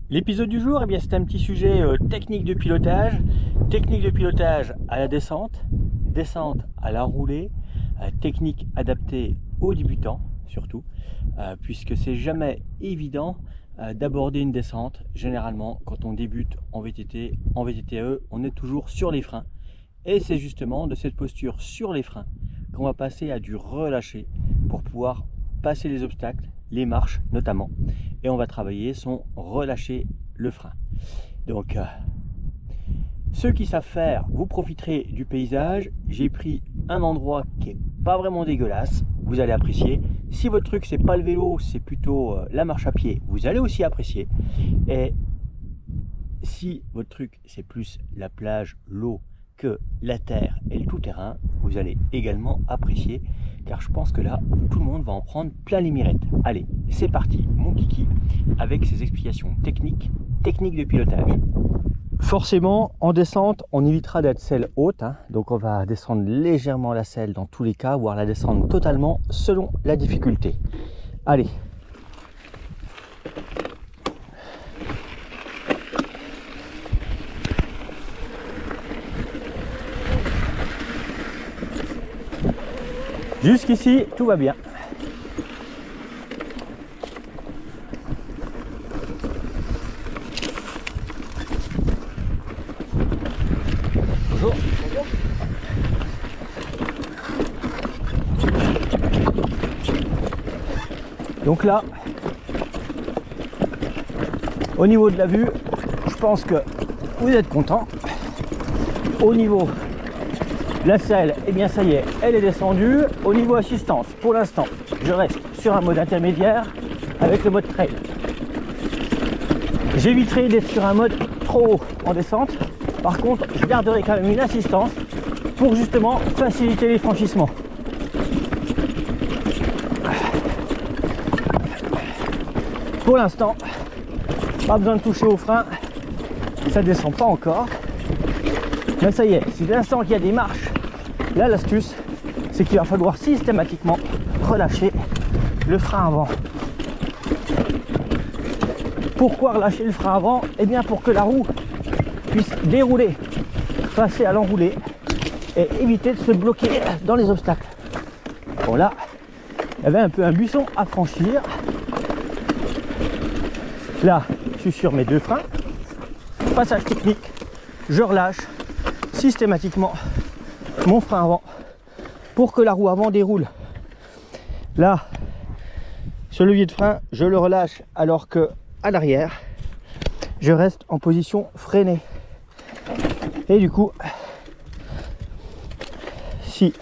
L'épisode du jour, eh bien, c'est un petit sujet technique de pilotage. Technique de pilotage à la descente, descente à la roulée, technique adaptée aux débutants surtout, puisque c'est jamais évident d'aborder une descente. Généralement, quand on débute en VTT, en VTTE, on est toujours sur les freins. Et c'est justement de cette posture sur les freins qu'on va passer à du relâché pour pouvoir passer les obstacles, les marches notamment, et on va travailler son relâcher le frein. Donc ceux qui savent faire, vous profiterez du paysage. J'ai pris un endroit qui est pas vraiment dégueulasse, vous allez apprécier. Si votre truc c'est pas le vélo, c'est plutôt la marche à pied, vous allez aussi apprécier. Et si votre truc c'est plus la plage, l'eau que la terre et le tout-terrain, vous allez également apprécier, car je pense que là, tout le monde va en prendre plein les mirettes. Allez, c'est parti, mon kiki, avec ses explications techniques de pilotage. Forcément, en descente, on évitera d'être selle haute, hein, donc on va descendre légèrement la selle dans tous les cas, voire la descendre totalement selon la difficulté. Allez. Jusqu'ici, tout va bien. Bonjour. Donc là, au niveau de la vue, je pense que vous êtes content. Au niveau la selle, eh bien ça y est, elle est descendue. Au niveau assistance, pour l'instant, je reste sur un mode intermédiaire avec le mode trail. J'éviterai d'être sur un mode trop haut en descente. Par contre, je garderai quand même une assistance pour justement faciliter les franchissements. Pour l'instant, pas besoin de toucher au frein, ça descend pas encore. Mais ça y est, c'est dès l'instant qu'il y a des marches, là l'astuce, c'est qu'il va falloir systématiquement relâcher le frein avant. Pourquoi relâcher le frein avant? Eh bien pour que la roue puisse dérouler, passer à l'enroulé et éviter de se bloquer dans les obstacles. Bon là, il y avait un peu un buisson à franchir. Là, je suis sur mes deux freins. Passage technique, je relâche systématiquement mon frein avant pour que la roue avant déroule. Là, ce levier de frein, je le relâche alors que à l'arrière, je reste en position freinée. Et du coup, si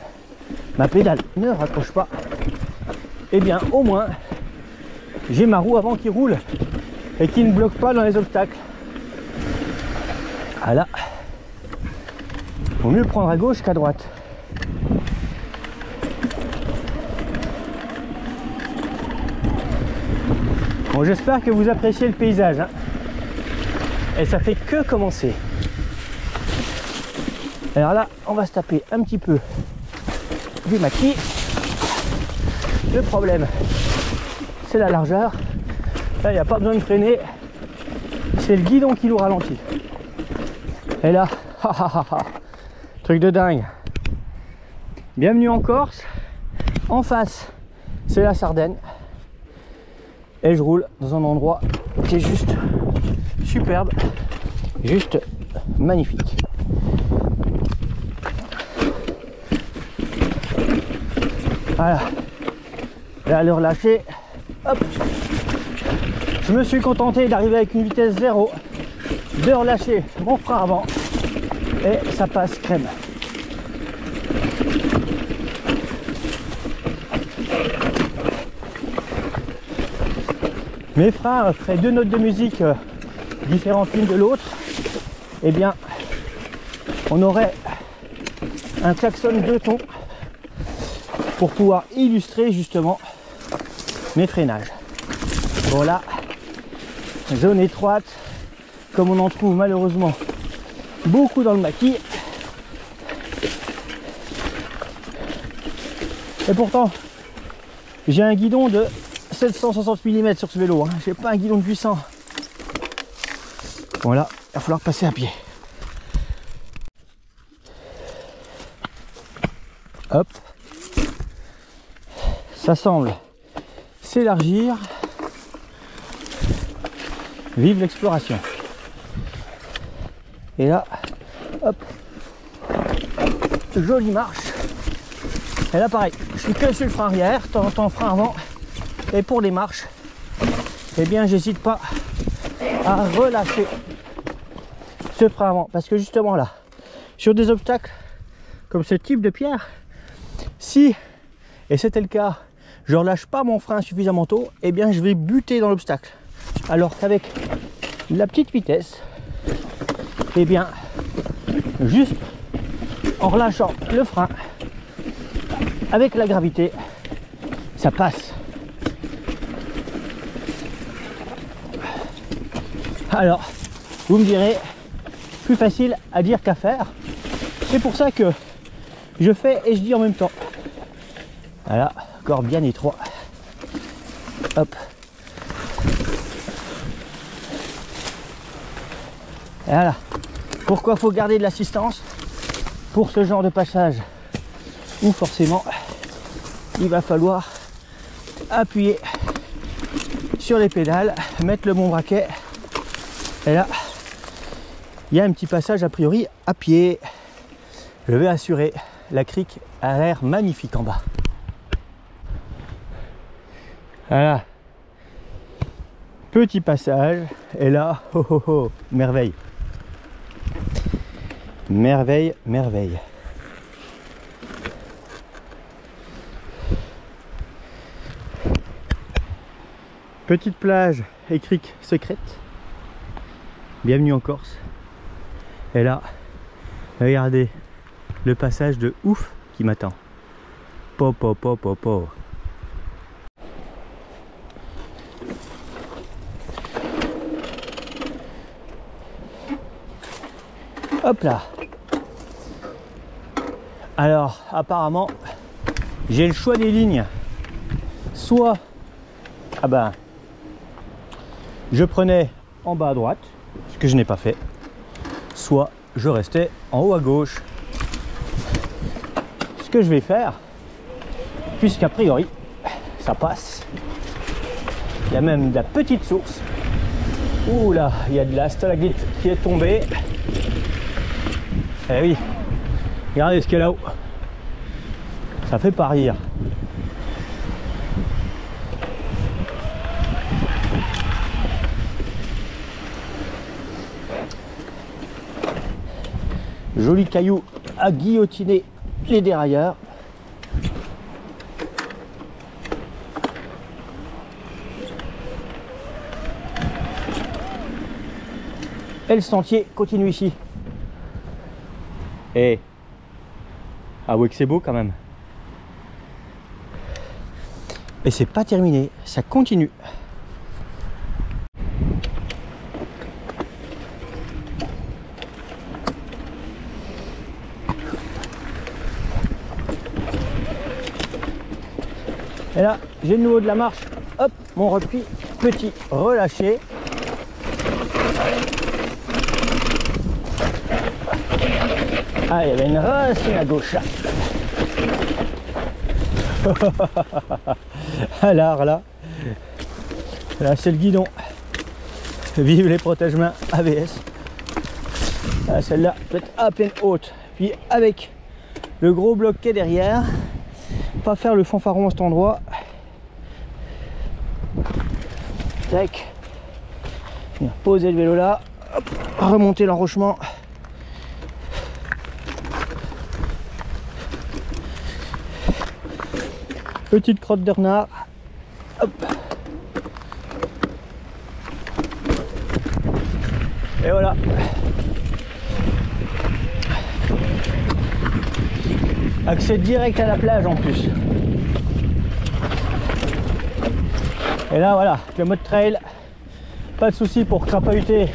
ma pédale ne raccroche pas, eh bien au moins, j'ai ma roue avant qui roule et qui ne bloque pas dans les obstacles. Voilà. Vaut mieux prendre à gauche qu'à droite. Bon, j'espère que vous appréciez le paysage, hein. Et ça fait que commencer. Alors là, on va se taper un petit peu du maquis. Le problème, c'est la largeur. Là, il n'y a pas besoin de freiner. C'est le guidon qui nous ralentit. Et là, truc de dingue. Bienvenue en Corse. En face, c'est la Sardaigne. Et je roule dans un endroit qui est juste superbe, juste magnifique. Voilà. Là, le relâcher. Hop. Je me suis contenté d'arriver avec une vitesse 0, de relâcher mon frein avant et ça passe crème. Mes freins feraient deux notes de musique différentes l'une de l'autre. Eh bien, on aurait un klaxon de ton pour pouvoir illustrer justement mes freinages. Voilà, zone étroite, comme on en trouve malheureusement beaucoup dans le maquis. Et pourtant, j'ai un guidon de 760 mm sur ce vélo, hein. J'ai pas un guidon de 800. Voilà, il va falloir passer à pied. Hop. Ça semble s'élargir. Vive l'exploration. Et là, hop, jolie marche. Et là pareil, je suis que sur le frein arrière, de temps en temps frein avant. Et pour les marches, eh bien j'hésite pas à relâcher ce frein avant. Parce que justement là, sur des obstacles comme ce type de pierre, si, et c'était le cas, je relâche pas mon frein suffisamment tôt, eh bien je vais buter dans l'obstacle. Alors qu'avec la petite vitesse, eh bien juste en relâchant le frein avec la gravité, ça passe. Alors vous me direz, plus facile à dire qu'à faire. C'est pour ça que je fais et je dis en même temps. Voilà, encore bien étroit. Hop. Et voilà. Pourquoi faut garder de l'assistance pour ce genre de passage où forcément il va falloir appuyer sur les pédales, mettre le bon braquet. Et là, il y a un petit passage a priori à pied. Je vais assurer, la crique a l'air magnifique en bas. Voilà. Petit passage. Et là, oh oh oh, merveille. Merveille, merveille. Petite plage et crique secrète. Bienvenue en Corse. Et là, regardez le passage de ouf qui m'attend. Po po po po po. Hop là. Alors apparemment j'ai le choix des lignes. Soit je prenais en bas à droite, ce que je n'ai pas fait, soit je restais en haut à gauche, ce que je vais faire, puisqu'a priori ça passe. Il y a même de la petite source. Ouh là, il y a de la stalagmite qui est tombée. Eh oui, regardez ce qu'il y a là-haut. Ça fait pas rire. Joli caillou à guillotiner les dérailleurs. Et le sentier continue ici. Et avouez que c'est beau quand même. Et c'est pas terminé, ça continue. Et là, j'ai de nouveau de la marche. Hop, mon repli, petit relâché. Ah, il y avait une racine à gauche. Alors là c'est le guidon. Vive les protège-mains ABS. Ah, celle-là peut être à peine haute. Puis avec le gros bloc qui est derrière, pas faire le fanfaron à cet endroit. Tac. Poser le vélo là. Hop. Remonter l'enrochement. Petite crotte de renard. Hop. Et voilà. Accès direct à la plage en plus. Et là voilà, le mode trail, pas de souci pour crapahuter.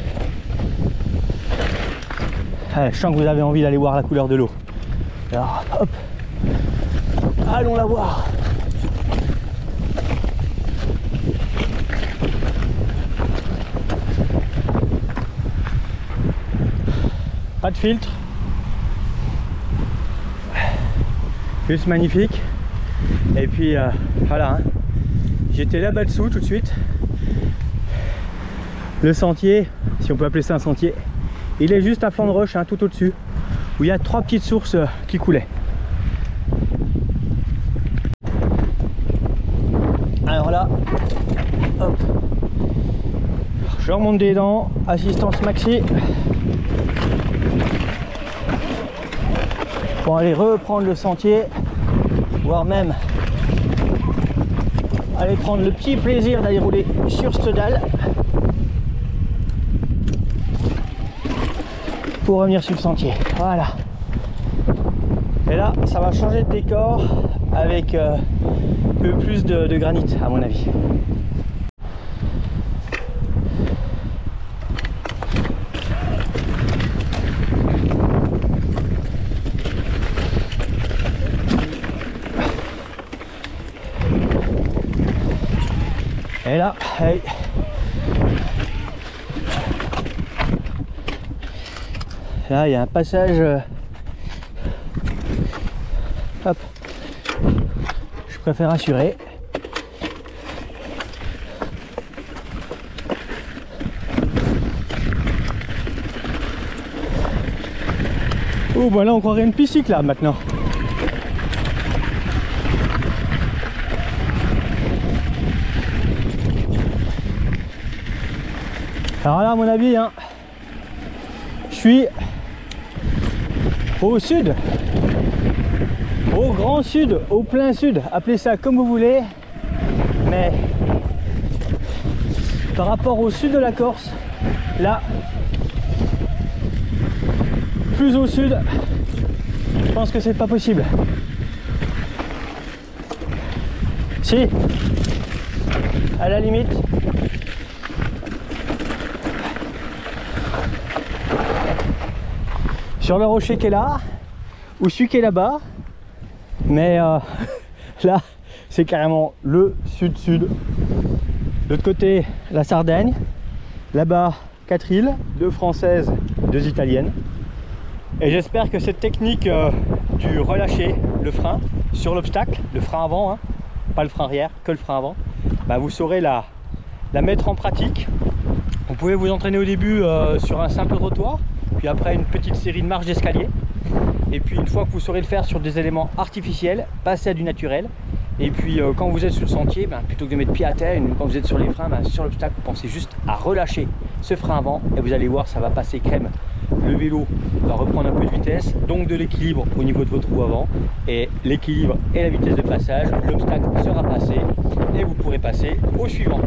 Allez, je sens que vous avez envie d'aller voir la couleur de l'eau. Alors hop, allons la voir. pas de filtre, juste magnifique. Et puis voilà, hein. J'étais là-bas dessous tout de suite. Le sentier, si on peut appeler ça un sentier, il est juste à flanc de roche, hein, tout au-dessus, où il y a 3 petites sources qui coulaient. Alors là, hop, je remonte des dents, assistance maxi, pour aller reprendre le sentier, voire même aller prendre le petit plaisir d'aller rouler sur cette dalle pour revenir sur le sentier. Voilà. Et là, ça va changer de décor avec un peu plus de granit, à mon avis. Et là, hey. Là, il y a un passage. Hop. Je préfère assurer. Oh, bah là, on croirait une piste cyclable maintenant. Alors là, à mon avis, hein, je suis au sud, au grand sud, au plein sud, appelez ça comme vous voulez, mais par rapport au sud de la Corse, là, plus au sud, je pense que c'est pas possible. Si, à la limite. Sur le rocher qui est là, ou celui qui est là-bas, mais là, c'est carrément le sud-sud. De l'autre côté, la Sardaigne, là-bas, 4 îles, 2 françaises, 2 italiennes. Et j'espère que cette technique du relâcher le frein sur l'obstacle, le frein avant, hein, pas le frein arrière, que le frein avant, bah, vous saurez la mettre en pratique. Vous pouvez vous entraîner au début sur un simple trottoir, puis après une petite série de marches d'escalier, et puis une fois que vous saurez le faire sur des éléments artificiels, passer à du naturel. Et puis quand vous êtes sur le sentier, plutôt que de mettre pied à terre, quand vous êtes sur les freins, sur l'obstacle, vous pensez juste à relâcher ce frein avant et vous allez voir, ça va passer crème. Le vélo va reprendre un peu de vitesse, donc de l'équilibre au niveau de votre roue avant, et l'équilibre et la vitesse de passage, l'obstacle sera passé et vous pourrez passer au suivant.